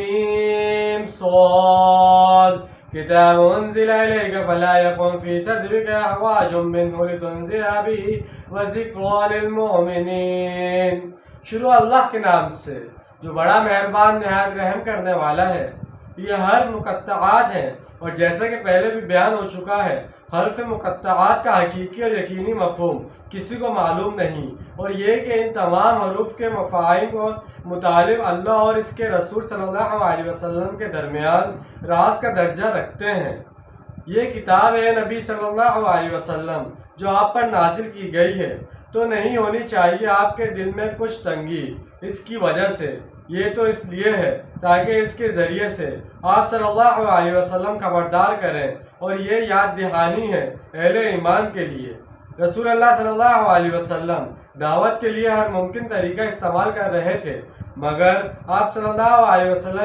ميم صاد كتاب أنزل إليك فلا يكن في صدرك حرج منه لتنذر به وذكرى للمؤمنین۔ شروع اللہ کے نام سے جو بڑا مہربان نہایت رحم کرنے والا ہے۔ یہ ہر مقطعات ہیں اور جیسا کہ پہلے بھی بیان ہو چکا ہے، حرف مقطعات کا حقیقی اور یقینی مفہوم کسی کو معلوم نہیں، اور یہ کہ ان تمام حروف کے مفاہیم اور مطالب اللہ اور اس کے رسول صلی اللہ علیہ وسلم کے درمیان راز کا درجہ رکھتے ہیں۔ یہ کتاب ہے نبی صلی اللہ علیہ وسلم جو آپ پر نازل کی گئی ہے، تو نہیں ہونی چاہیے آپ کے دل میں کچھ تنگی اس کی وجہ سے۔ یہ تو اس لیے ہے تاکہ اس کے ذریعے سے آپ صلی اللہ علیہ وسلم خبردار کریں، اور یہ یاد دہانی ہے اہل ایمان کے لیے۔ رسول اللہ صلی اللہ علیہ وسلم دعوت کے لیے ہر ممکن طریقہ استعمال کر رہے تھے، مگر آپ صلی اللہ علیہ وسلم